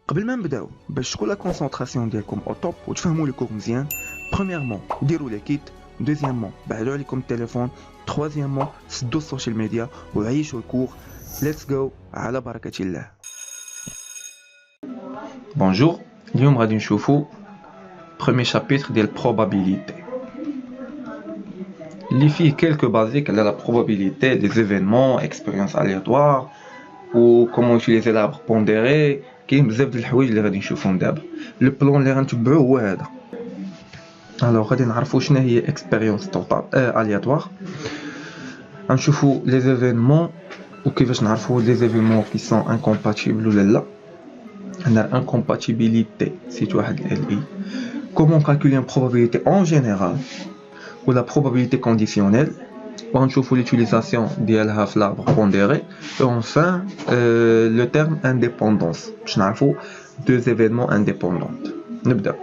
قبل ما نبداو باش تكون لا كونسونطراسيون ديالكم او توب وتفهموا لي كور مزيان. بريميرمون ديروا لي كيت، دوزيامون بعدوا عليكم التليفون، تروازيامون سدوا السوشيال ميديا وعيشوا الكور. ليتس جو على بركه الله. بونجور، اليوم غادي نشوفوا بروميير شابيتر ديال probabilité اللي فيه كلكو بازيك على لا probabilité des événements, expériences aléatoires و comment utiliser l'arbre pondéré. كاين بزاف ديال الحوايج اللي غادي نشوفهم دابا. لو بلان اللي غنتبعوه هو هذا. الوغ غادي نعرفوا شنو هي اكسبيريونس توتال الياتوار، غنشوفوا لي زيفينمون وكيفاش نعرفوا لي زيفينمون كي سون انكومباتيبل ولا لا. عندنا انكومباتيبيليتي سيت واحد ال اي. كومون كالكولي ان probabilité en général ou la probabilité conditionnelle. غنشوفوا l'utilisation ديالها في l'arbre pondéré. Et enfin le terme indépendance باش نعرفوا deux événements indépendants. نبدا.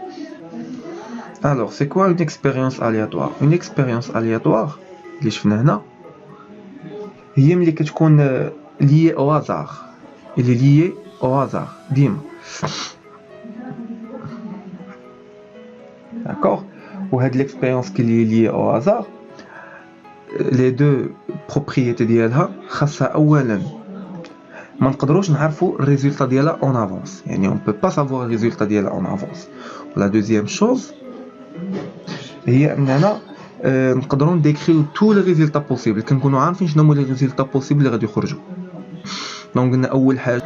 Alors c'est quoi une expérience aléatoire? Une expérience aléatoire اللي شفنا هنا هي ملي كتكون liée au hasard. Elle est liée au hasard ديما. D'accord? وهاد l'expérience qui est liée au hasard les deux propriétés ديالها خاصها اولا ما نقدروش نعرفوا الريزولطا ديالها اون افونس، يعني on peut pas savoir الريزولطا ديالها اون افونس. ولا دوزيام شوز هي اننا نقدروا نديكريو تو لي ريزولطا بوسيبل، كنكونوا عارفين شنو هما لي ريزولطا بوسيبل اللي غادي يخرجوا. دونك قلنا اول حاجه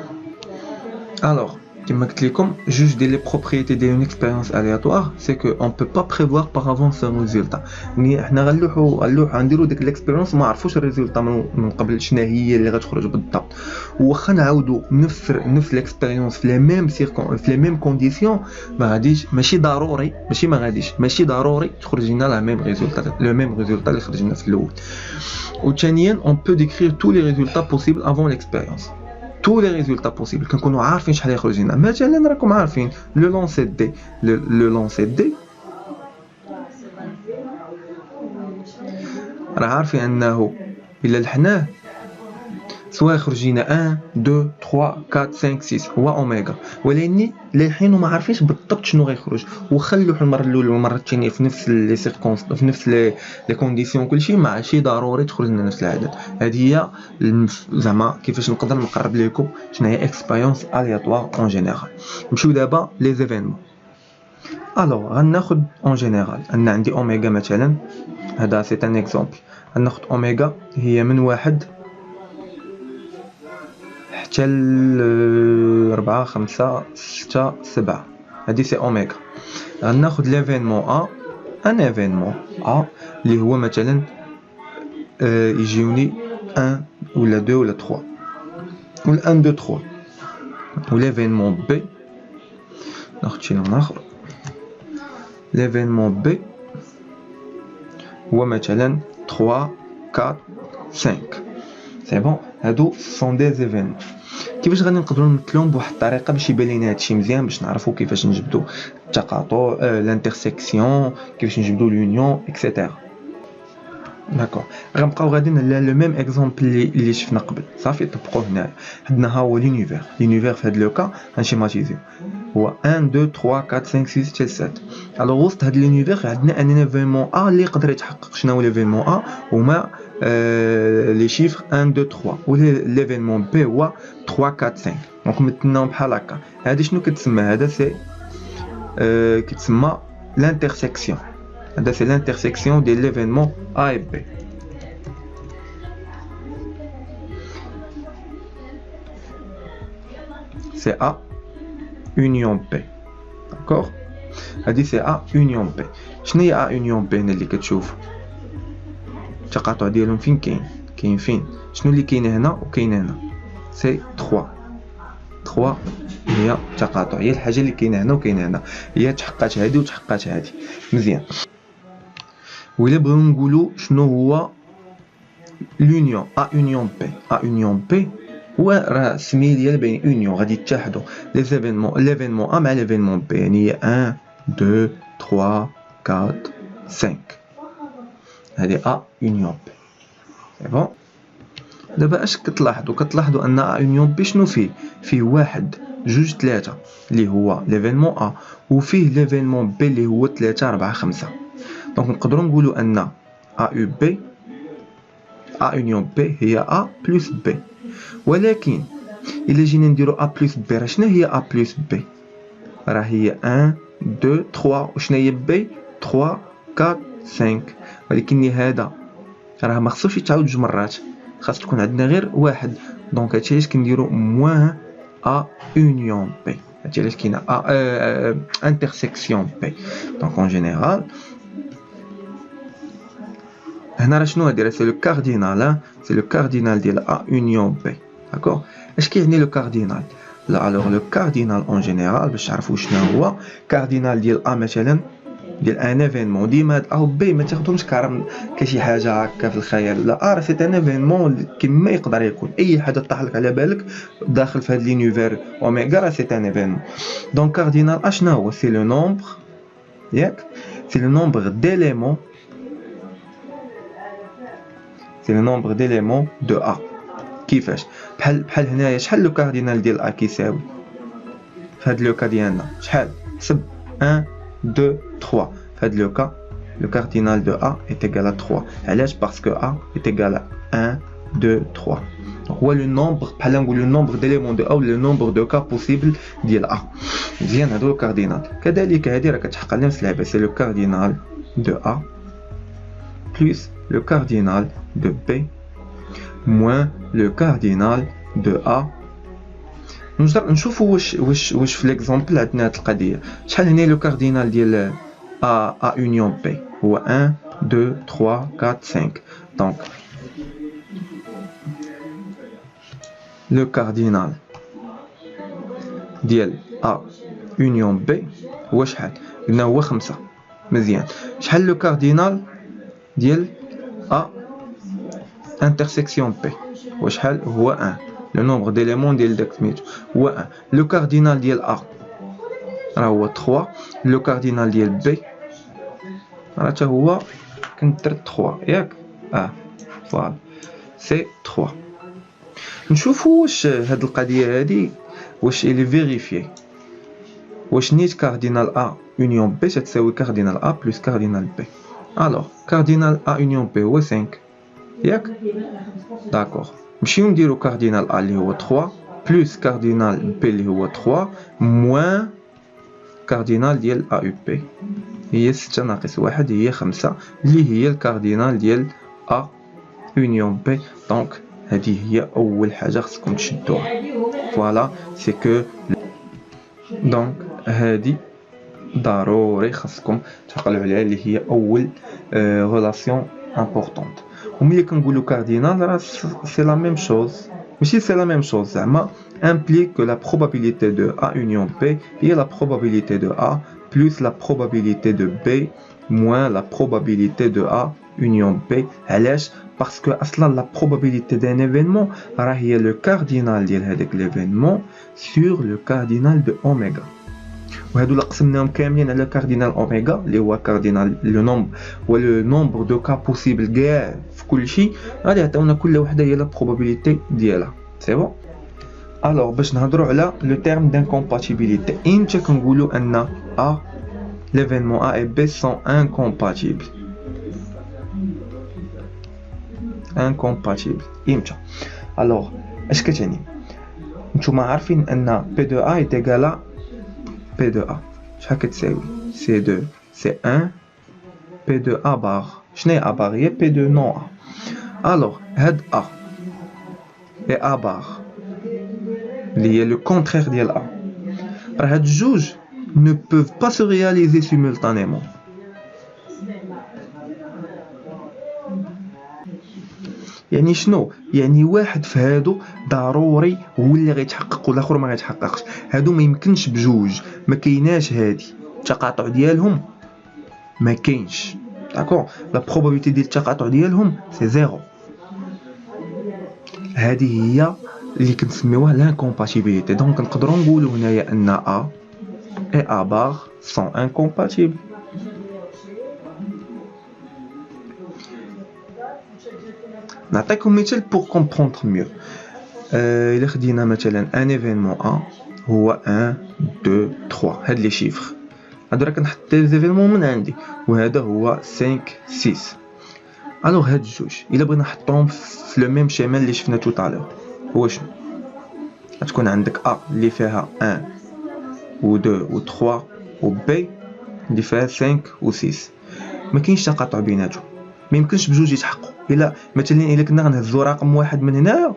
الوغ كما قلت لكم جوج ديال لي بروبريتي ديال اون اكسبيريونس الياتوار سي كو اون بو با بريفوار باغ افونس ان ريزولطا. يعني حنا غنلوحو نديرو ديك الاكسبيريونس ما عرفوش الريزولطا من قبل شنو هي اللي غتخرج بالضبط. واخا نعاودو نفس الاكسبيريونس في لي ميم في لي ميم كونديسيون ما غاديش ماشي ضروري تخرج لنا لا ميم ريزولطا اللي خرج لنا في الاول. وثانيا اون بو ديكرير تو لي ريزولطا بوسيبل افون الاكسبيريونس. tous les résultats possibles كنكونوا عارفين شحال يخرج لنا. مثلا راكم عارفين لو لونسي دي راه عارفين انه الا لحناه سواء يخرج لنا 1 2 3 4 5 6 هو اوميغا، ولكن للحين ما عارفينش بالضبط شنو غيخرج. وخلوه المره الاولى والمره الثانيه في نفس لي سيركونس في نفس لي كونديسيون كلشي ماشي ضروري تخرج لنا نفس العدد. هذه هي زعما كيفاش نقدر نقرب لكم شنو هي اكسبيريونس الياتوار اون جينيرال. نمشيو دابا لي زيفينمون. الوغ غناخذ اون جينيرال ان عندي اوميغا مثلا، هذا سي ان اكزامبل. غناخذ اوميغا هي من 1 حتى 4 5 6 7. هذه سي اوميغا. غناخذ ليفينمون ا، ان ايفينمون ا اللي هو مثلا يجيوني 1 ولا 2 ولا 3 ولا 1 2 3. وليفينمون بي ناخذ شي نوع اخر. ليفينمون بي هو مثلا 3 4 5. سي بون. هادو سون دي زيفينمون. كيفاش غادي نقدروا نمثلوهم بواحد الطريقه باش يبان لينا هادشي مزيان، باش نعرفوا كيفاش نجبدوا التقاطع الانترسيكسيون، كيفاش نجبدوا لونيون اكسيتيرا. داكور. غنبقاو غاديين على لو ميم اكزامبل اللي شفنا قبل. صافي طبقوه هنايا. عندنا ها هو لونيفير في هاد لو كا غنشيماتيزيو هو 1 2 3 4 5 6 حتى 7. الوغ وسط هاد لونيفير عندنا ان ايفينمون ا اللي يقدر يتحقق. شنو هو ليفينمون ا؟ هما لي شيفر 1 2 3. و ليفينمون بي هو 3 4 5. دونك مثلناهم بحال هكا. هادي شنو كتسمى؟ هذا سي كتسمى لانترسيكسيون. هذا سي لانترسيكسيون ديال ليفينمون ا و بي. سي ا union B. داكور. هذه سي ا union B. شنو هي ا union B هنا اللي كتشوفوا التقاطع ديالهم فين كاين فين؟ شنو اللي كاين هنا وكاين هنا؟ سي 3 هي التقاطع، هي الحاجه اللي كاينه هنا وكاينه هنا، هي تحققات هذه وتحققات هذه. مزيان. وإلا بغيو نقولوا شنو هو لونيون ا union B هو راه السميه ديال بين اونيون غادي يتحدوا لي ليفينمون ا مع ليفينمون بي، يعني 1 2 3 4 5. هذه ا اونيون بي. سي بون. دابا اش كتلاحظوا ان ا اونيون بي شنو فيه واحد جوج ثلاثة اللي هو ليفينمون ا وفيه ليفينمون بي اللي هو 3 4 5. دونك نقدروا نقولوا ان ا يو بي ا اونيون بي هي ا بلس بي. ولكن الا جينا نديرو ا بلس بي راه شنو هي ا بلس بي؟ راه هي 1 2 3 وشنو هي بي 3 4 5. ولكن هذا راه ما خصوش يتعاود جوج مرات، خاص تكون عندنا غير واحد. دونك هادشي علاش كنديرو موان ا اونيون بي، هادشي علاش كاينه ا انترسيكسيون بي. دونك اون جينيرال هنا راه شنو هادي؟ راه سي لو كاردينال، سي لو كاردينال ديال ا اونيون بي. داكوغ، اش كيعني لو كاردينال؟ لا الوغ لو كاردينال اون جينيرال باش تعرفوا شنو هو كاردينال ديال ا مثلا ديال ان ايفينمون. ديما ا و بي ما تاخذهمش كرم كشي حاجه هكا في الخيال، لا ا سي ان ايفينمون كيما يقدر يكون اي حاجه طاح لك على بالك داخل في هاد لينيفير اوميغا راه سي ان ايفينمون. دونك كاردينال اشنا هو؟ سي لو نومبر، ياك، سي لو نومبر ديليمون، سي لو نومبر ديليمون دو ا. كيفاش؟ بحال هنايا شحال لو كاردينال ديال ا كيساوي في هاد لو كا ديالنا؟ شحال؟ حسب 1 2 3. في هاد لو كا le cardinal de A est égal à 3. علاش؟ parce que A est égal à 1 2 3. donc هو le nombre بحال نقول le nombre d'éléments de A ou le nombre de cas possible ديال A. مزيان، هادو الكاردينال. كذلك هادي راه كتحقق نفس اللعبه، c'est le cardinal de A plus le cardinal de B moins le cardinal de A. نشوفوا واش في ليكزامبل عندنا هاد القضيه. شحال هنا لو كاردينال ديال A union B هو 1 2 3 4 5. donc le cardinal ديال A union B هو شحال؟ قلنا هو 5. مزيان، شحال لو كاردينال ديال A intersection B هو شحال؟ هو 1. le nombre d'éléments ديال داك سميتو هو 1. لو كاردينال ديال A راه هو 3. لو كاردينال ديال B راه حتى هو كندير 3، ياك؟ فوالا سي 3. نشوفوا واش هاد القضيه هادي واش الي فيريفيي، واش نيت كاردينال A union B تساوي كاردينال A plus كاردينال B. الوغ كاردينال A union B هو 5، ياك؟ داكوغ، نمشيو نديرو كاردينال A اللي هو 3 بلس كاردينال B اللي هو 3 موان كاردينال ديال A U B هي 6 ناقص 1 هي 5 اللي هي الكاردينال ديال A union B. دونك هذه هي اول حاجه خصكم تشدوها. فوالا سي كو دونك هذه ضروري خصكم تعقلوا عليها اللي هي اول ريلاسيون امبورطونط. وملي كنقولوا كاردينال راه سي لا ميم شوز، ماشي سي لا ميم شوز زعما implique que la probabilité de A union B est la probabilité de A plus la probabilité de B moins la probabilité de A union B. علاش؟ parce que اصلا la probabilité d'un événement راه هي le cardinal ديال هذاك l'événement sur le cardinal de oméga. وهادو اللي قسمناهم كاملين على كاردينال اوميغا اللي هو كاردينال لو نومبر ولو نومبر دو كا بوسيبل كاع في كل شيء، غادي يعطيونا كل وحده هي لا بروبابيليتي ديالها. سي بون. الوغ باش نهضروا على لو تيرم دانكومباتيبيليتي، امتى كنقولوا ان ا ليفينمون ا اي بي سون انكومباتيبل؟ انكومباتيبل امتى؟ الوغ اش كتعني؟ نتوما عارفين ان بي دو ا اي ايغال P de A شحال كتساوي؟ C2 C1 P de A bar. شنو هي A bar؟ هي P de non A. الوغ هاد A et A bar اللي هي لو كونترير ديال A راه هاد الجوج ne peuvent pas se réaliser simultanément. يعني شنو؟ يعني واحد في هادو ضروري هو اللي غيتحقق والاخر ما غيتحققش. هادو ما يمكنش بجوج، ما كايناش هادي التقاطع ديالهم ما كاينش. داكور، لا بروبابيليتي ديال التقاطع ديالهم سي زيرو. هذه هي اللي كنسميوها لانكومباتيبيليتي. دونك نقدروا نقولوا هنايا ان ا اي ا بار سون انكومباتيبل. نعطيكم مثال pour comprendre mieux. إلا خدينا مثلا ان ايفينمون ا هو 1 2 3 هاد لي شيفر هادو راه كنحط لي زيفينمون من عندي وهذا هو 5 6. الوغ هاد الجوج الا بغينا نحطهم في لو ميم شيما اللي شفنا تو طالور هو شنو؟ غتكون عندك ا اللي فيها 1 و 2 و 3 و بي اللي فيها 5 و 6. ما كاينش تقاطع بيناتهم، ما يمكنش بجوج يتحققوا. الا مثلا الا كنا غنهزوا رقم واحد من هنا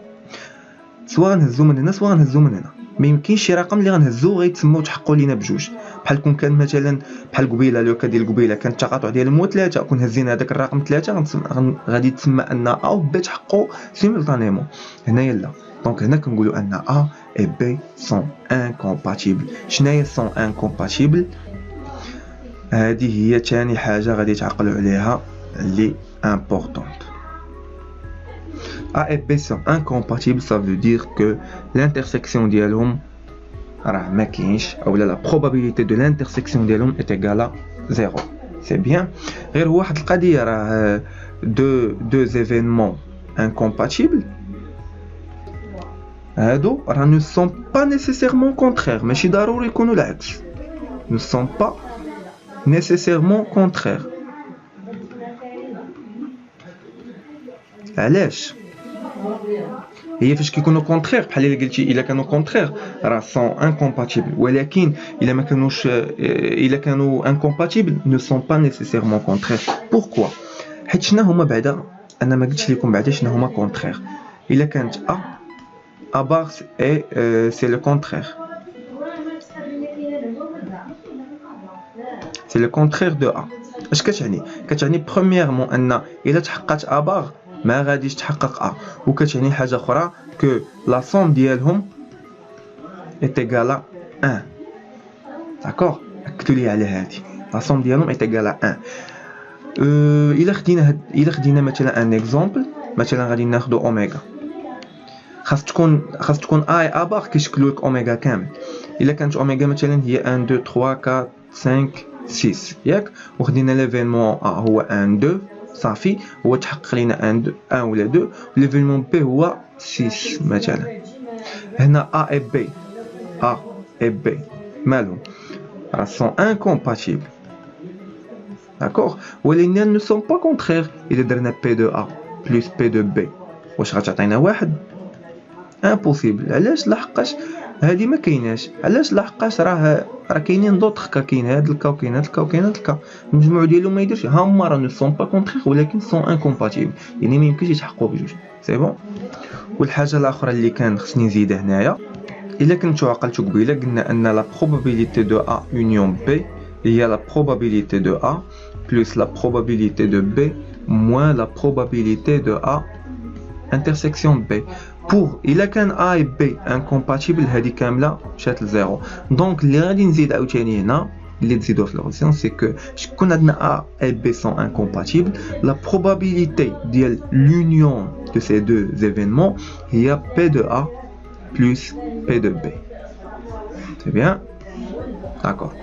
سواء غنهزو من هنا سواء غنهزو من هنا، ما يمكنش شي رقم اللي غنهزو غيتسموا تحققوا لينا بجوج. بحال كون كان مثلا بحال قبيله لو كدير قبيله كان التقاطع ديالهم هو 3 كون هزينا هذاك الرقم 3 غادي يتسمى ان ا و ب تحققوا سيمولطانيمون. هنايا لا، دونك هنا كنقولوا ان ا et B sont incompatibles. شناهي sont incompatibles؟ هذه هي ثاني حاجه غادي تعقلوا عليها اللي importante. A et B sont incompatibles, ça veut dire que l'intersection ديالهم راه ما كاينش او la probabilité de l'intersection ديالهم est égale à 0. C'est bien. غير واحد القضيه راه deux événements incompatibles هادو راه ne sont pas nécessairement contraires. ماشي ضروري يكونوا العكس. Ne sont pas nécessairement contraires. علاش؟ هي فاش كيكونوا كونترير بحال اللي قلتي الا كانوا كونترير راه سون انكومباتيبل، ولكن الا ما كانوش الا كانوا انكومباتيبل نو سون با نيسيسيرمون كونترير. بوركوا؟ حيت شنو هما بعدا انا ما قلتش لكم بعدا شنو هما كونترير. الا كانت ا بار اي سي لو كونترير، سي لو كونترير دو ا. اش كتعني؟ كتعني برومييرمون ان الا تحققت ا بار ما غاديش تحقق ا، وكتعني حاجه اخرى كو لا سوم ديالهم est égale à 1. داكوغ، اكدوا لي على هذه لا سوم ديالهم est égale à 1. الا خدينا مثلا ان اكزامبل، مثلا غادي ناخذوا اوميغا، خاص تكون ا بار كيشكلوا لك اوميغا كامل. الا كانت اوميغا مثلا هي 1 2 3 4 5 6 ياك، وخدينا ليفينمون ا هو 1 2 صافي هو تحقق لينا 1 ولا 2، ليفينمون بي هو 6 مثلا. هنا ا اي بي مالهم راه سون انكومباتيبل، داكوغ، ولكن نو سون با كونترير. الا درنا بي دو ا بلس بي دو بي واش غتعطينا واحد؟ امبوسيبل. علاش؟ لحقاش هادي ما كايناش. علاش؟ لحقاش راه كاينين دوطخ كا، كاين هاد الكا وكاين هاد الكا وكاين هاد الكا، المجموع ديالهم ما يديرش. هما راه نو سون با كونترير ولكن سون انكومباتيبل، يعني ما يمكنش يتحققوا بجوج. سي بون. والحاجه الاخرى اللي كان خصني نزيدها هنايا، الا كنتو عقلتو قبيله قلنا ان لا probabilité de A union B هي la probabilité de A plus la probabilité de B moins la probabilité de A intersection B. بور الا كان ا و بي انكومباتيبل هذه كامله مشات لزيرو. دونك اللي غادي نزيد عاوتاني هنا اللي تزيدوه في لوغيسيون سي كو شكون عندنا ا و بي سون انكومباتيبل، لا بروبابيليتي ديال لونيون دو سي دو ايفينمون هي بي دو ا بلس بي دو بي. سي بيان، داكور.